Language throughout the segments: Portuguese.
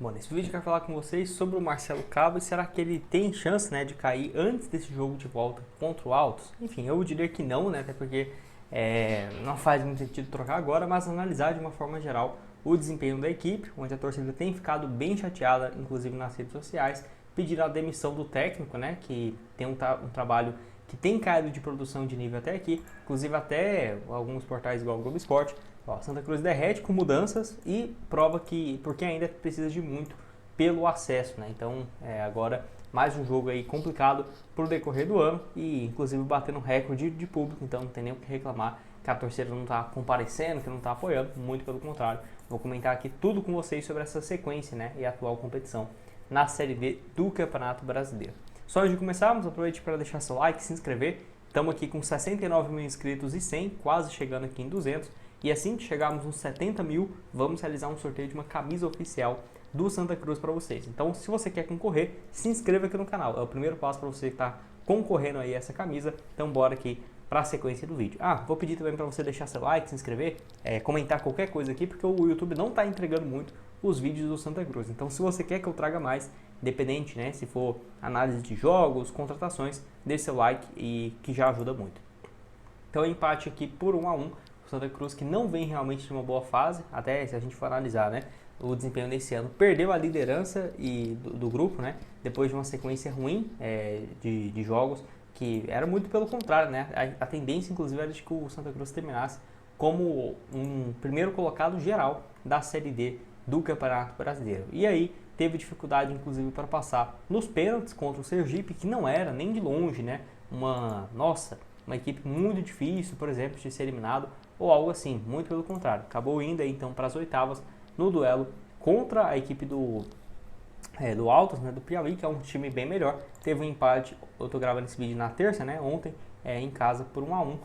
Bom, nesse vídeo eu quero falar com vocês sobre o Marcelo Cabo e será que ele tem chance, né, de cair antes desse jogo de volta contra o Altos? Enfim, eu diria que não, né, até porque não faz muito sentido trocar agora, mas analisar de uma forma geral o desempenho da equipe, onde a torcida tem ficado bem chateada, inclusive nas redes sociais, pedindo a demissão do técnico, né, que tem um trabalho que tem caído de produção de nível até aqui, inclusive até alguns portais igual o Globo Esporte. Ó, Santa Cruz derrete com mudanças e prova que porque ainda precisa de muito pelo acesso, né? Então agora mais um jogo aí complicado para o decorrer do ano e inclusive batendo recorde de público, então não tem nem o que reclamar que a torcida não está comparecendo, que não está apoiando, muito pelo contrário. Vou comentar aqui tudo com vocês sobre essa sequência, né, e a atual competição na Série D do Campeonato Brasileiro. Só antes de começarmos, aproveite para deixar seu like, se inscrever. Estamos aqui com 69 mil inscritos e 100, quase chegando aqui em 200. E assim que chegarmos uns 70 mil, vamos realizar um sorteio de uma camisa oficial do Santa Cruz para vocês. Então, se você quer concorrer, se inscreva aqui no canal. É o primeiro passo para você que está concorrendo aí a essa camisa. Então, bora aqui para a sequência do vídeo. Vou pedir também para você deixar seu like, se inscrever, comentar qualquer coisa aqui, porque o YouTube não está entregando muito os vídeos do Santa Cruz. Então, se você quer que eu traga mais, independente, né, se for análise de jogos, contratações, deixe seu like e que já ajuda muito. Então, empate aqui por 1-1. O Santa Cruz, que não vem realmente de uma boa fase, até se a gente for analisar, né, o desempenho desse ano, perdeu a liderança do grupo, né, depois de uma sequência ruim de jogos, que era muito pelo contrário, né, a tendência inclusive era de que o Santa Cruz terminasse como um primeiro colocado geral da Série D do Campeonato Brasileiro. E aí teve dificuldade inclusive para passar nos pênaltis contra o Sergipe, que não era nem de longe, né, uma equipe muito difícil, por exemplo, de ser eliminado ou algo assim, muito pelo contrário. Acabou indo aí, então para as oitavas no duelo contra a equipe do Altos, né, do Piauí, que é um time bem melhor. Teve um empate, eu estou gravando esse vídeo na terça, né, ontem, em casa por 1-1.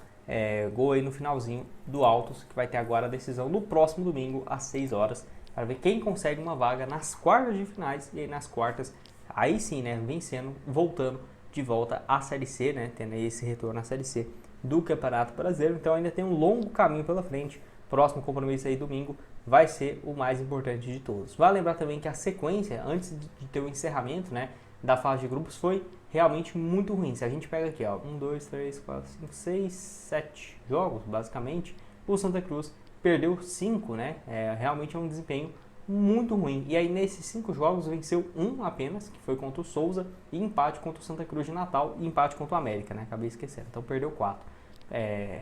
Gol aí no finalzinho do Altos, que vai ter agora a decisão no próximo domingo às 6 horas, para ver quem consegue uma vaga nas quartas de finais. E aí nas quartas, aí sim, né, vencendo, voltando de volta à Série C, né, tendo aí esse retorno à Série C do Campeonato Brasileiro. Então ainda tem um longo caminho pela frente. Próximo compromisso aí domingo vai ser o mais importante de todos. Vale lembrar também que a sequência, antes de ter o encerramento, né, da fase de grupos, foi realmente muito ruim. Se a gente pega aqui, ó, 1, 2, 3, 4, 5, 6, 7 jogos, basicamente, o Santa Cruz perdeu 5, né? Realmente é um desempenho muito ruim. E aí nesses 5 jogos venceu um apenas, que foi contra o Souza, e empate contra o Santa Cruz de Natal e empate contra o América, né? Acabei esquecendo. Então perdeu 4.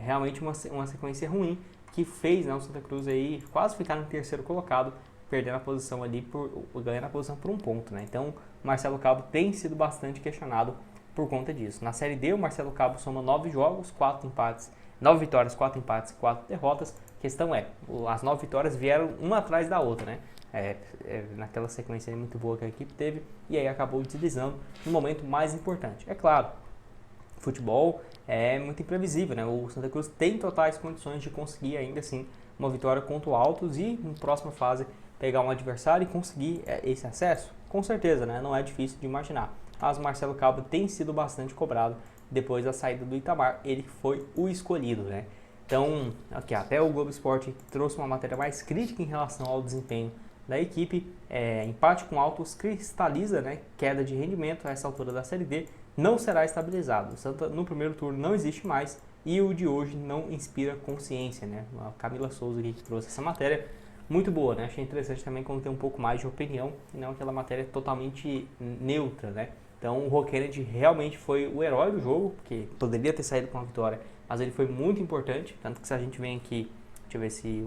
Realmente uma sequência ruim que fez, né, o Santa Cruz aí quase ficar no terceiro colocado, perdendo a posição ali, ganhando a posição por um ponto, né? Então o Marcelo Cabo tem sido bastante questionado por conta disso. Na Série D, o Marcelo Cabo soma 9 jogos, 4 empates, 9 vitórias, 4 empates e 4 derrotas. A questão as 9 vitórias vieram uma atrás da outra, né? Naquela sequência muito boa que a equipe teve, e aí acabou deslizando no momento mais importante. É claro, futebol é muito imprevisível, né? O Santa Cruz tem totais condições de conseguir ainda assim uma vitória contra o Altos e, na próxima fase, pegar um adversário e conseguir esse acesso? Com certeza, né? Não é difícil de imaginar. Mas o Marcelo Cabo tem sido bastante cobrado depois da saída do Itamar. Ele foi o escolhido, né? Então, aqui, até o Globo Esporte trouxe uma matéria mais crítica em relação ao desempenho da equipe. Empate com Altos cristaliza, né, queda de rendimento a essa altura da Série D. Não será estabilizado. O Santa no primeiro turno não existe mais e o de hoje não inspira consciência, né? A Camila Souza aqui que trouxe essa matéria, muito boa, né? Achei interessante também quando tem um pouco mais de opinião e não aquela matéria totalmente neutra, né? Então o Rô Kennedy realmente foi o herói do jogo, porque poderia ter saído com a vitória, mas ele foi muito importante, tanto que se a gente vem aqui, deixa eu ver se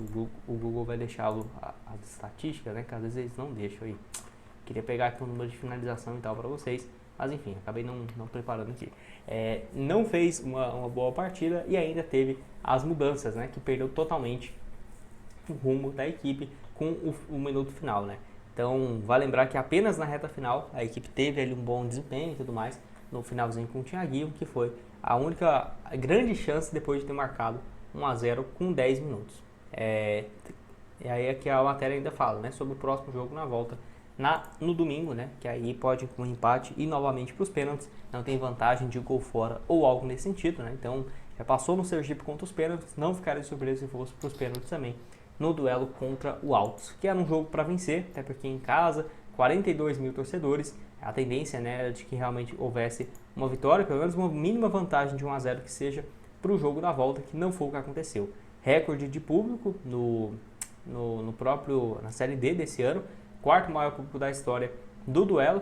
o Google vai deixar as estatísticas, né? Que às vezes eles não deixam aí. Queria pegar aqui o número de finalização e tal para vocês. Mas enfim, acabei não preparando aqui. Não fez uma boa partida e ainda teve as mudanças, né? Que perdeu totalmente o rumo da equipe com o minuto final, né? Então, vale lembrar que apenas na reta final a equipe teve ali um bom desempenho e tudo mais. No finalzinho com o Thiaguinho, que foi a única grande chance depois de ter marcado 1-0 com 10 minutos. E aí aqui a matéria ainda fala, né? Sobre o próximo jogo na volta. No domingo, né, que aí pode um empate e novamente para os pênaltis, não tem vantagem de gol fora ou algo nesse sentido, né? Então já passou no Sergipe contra os pênaltis, não ficaria de surpresa se fosse para os pênaltis também. no duelo contra o Altos, que era um jogo para vencer, até porque em casa, 42 mil torcedores, a tendência, né, era de que realmente houvesse uma vitória, pelo menos uma mínima vantagem de 1-0 que seja para o jogo da volta, que não foi o que aconteceu. Recorde de público na Série D desse ano, quarto maior público da história do duelo,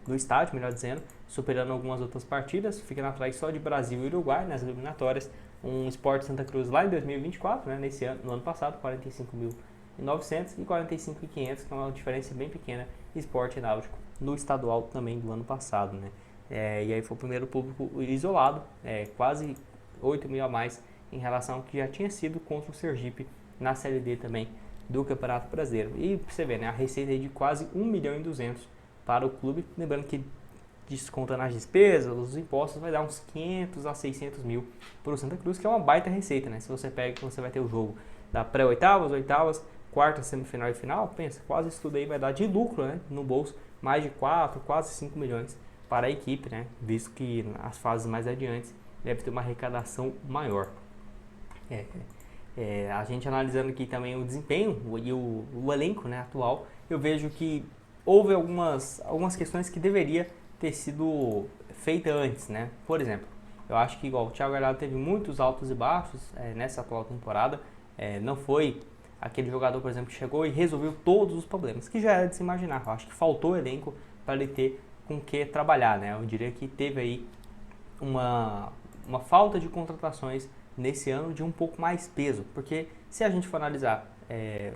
do estádio, melhor dizendo, superando algumas outras partidas, ficando atrás só de Brasil e Uruguai nas eliminatórias. Um Sport Santa Cruz lá em 2024, né, no ano passado, 45.900 e 45.500, que é uma diferença bem pequena, Sport Náutico no estadual também do ano passado, né. E aí foi o primeiro público isolado, quase 8 mil a mais em relação ao que já tinha sido contra o Sergipe na Série D também do Campeonato Brasileiro. E você vê, né, a receita é de quase 1.200.000 para o clube, lembrando que descontando as despesas, os impostos, vai dar uns 500 a 600 mil para o Santa Cruz, que é uma baita receita, né? Se você pega que você vai ter o jogo da pré-oitavas, oitavas, quarta, semifinal e final, pensa, quase isso tudo aí vai dar de lucro, né, no bolso, mais de 4, quase 5 milhões para a equipe, né? Visto que nas fases mais adiantes deve ter uma arrecadação maior. A gente analisando aqui também o desempenho e o elenco, né, atual, eu vejo que houve algumas questões que deveria ter sido feita antes, né? Por exemplo, eu acho que igual o Thiago Galhardo teve muitos altos e baixos nessa atual temporada, não foi aquele jogador, por exemplo, que chegou e resolveu todos os problemas, que já era de se imaginar. Eu acho que faltou elenco para ele ter com que trabalhar, né? Eu diria que teve aí uma falta de contratações nesse ano de um pouco mais peso, porque se a gente for analisar,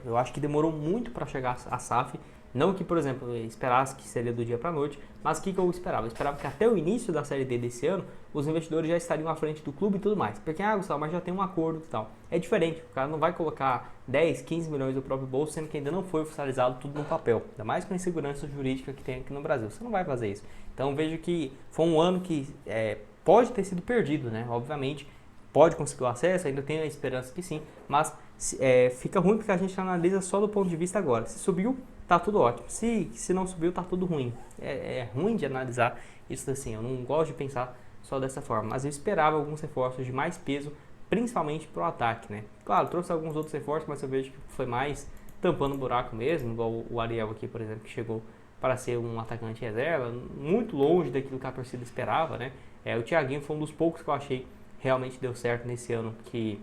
eu acho que demorou muito para chegar a SAF, não que, por exemplo, eu esperasse que seria do dia para a noite, mas o que eu esperava? Eu esperava que até o início da Série D desse ano, os investidores já estariam à frente do clube e tudo mais, porque, Gustavo, mas já tem um acordo e tal. É diferente, o cara não vai colocar 10, 15 milhões do próprio bolso, sendo que ainda não foi oficializado tudo no papel, ainda mais com a insegurança jurídica que tem aqui no Brasil, você não vai fazer isso. Então vejo que foi um ano que pode ter sido perdido, né? Obviamente, pode conseguir o acesso, ainda tenho a esperança que sim, mas fica ruim porque a gente analisa só do ponto de vista agora. Se subiu, tá tudo ótimo. Se não subiu, tá tudo ruim. É ruim de analisar isso assim, eu não gosto de pensar só dessa forma, mas eu esperava alguns reforços de mais peso, principalmente pro ataque, né? Claro, trouxe alguns outros reforços, mas eu vejo que foi mais tampando o buraco mesmo, igual o Ariel aqui, por exemplo, que chegou para ser um atacante reserva, muito longe daquilo que a torcida esperava, né? O Thiaguinho foi um dos poucos que eu achei realmente deu certo nesse ano, que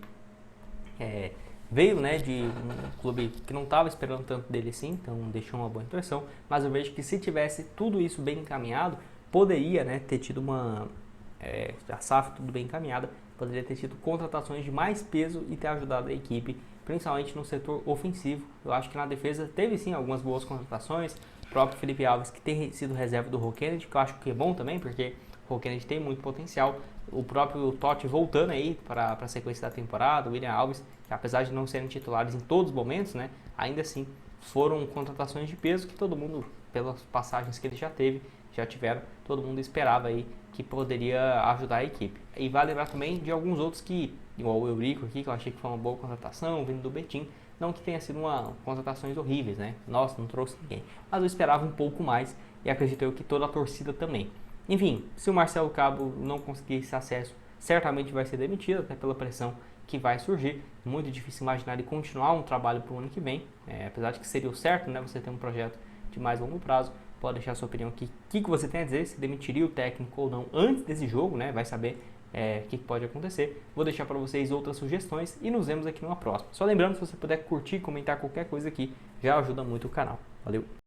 veio, né, de um clube que não estava esperando tanto dele assim, então deixou uma boa impressão, mas eu vejo que se tivesse tudo isso bem encaminhado, poderia, né, ter tido a SAF tudo bem encaminhada, poderia ter tido contratações de mais peso e ter ajudado a equipe, principalmente no setor ofensivo. Eu acho que na defesa teve sim algumas boas contratações, o próprio Felipe Alves, que tem sido reserva do Roquened, que eu acho que é bom também, porque o Roquened tem muito potencial. O próprio Totti voltando aí para a sequência da temporada, o William Alves, que apesar de não serem titulares em todos os momentos, né, ainda assim foram contratações de peso que todo mundo, pelas passagens que ele já tiveram, todo mundo esperava aí que poderia ajudar a equipe. E vale lembrar também de alguns outros que, igual o Eurico aqui, que eu achei que foi uma boa contratação, vindo do Betim, não que tenha sido contratações horríveis, né, nossa, não trouxe ninguém, mas eu esperava um pouco mais e acredito eu que toda a torcida também. Enfim, se o Marcelo Cabo não conseguir esse acesso, certamente vai ser demitido, até pela pressão que vai surgir. Muito difícil imaginar ele continuar um trabalho para o ano que vem, apesar de que seria o certo, né, você ter um projeto de mais longo prazo. Pode deixar a sua opinião aqui, o que você tem a dizer, se demitiria o técnico ou não antes desse jogo, né, vai saber o que pode acontecer. Vou deixar para vocês outras sugestões e nos vemos aqui numa próxima. Só lembrando, se você puder curtir, comentar qualquer coisa aqui, já ajuda muito o canal. Valeu!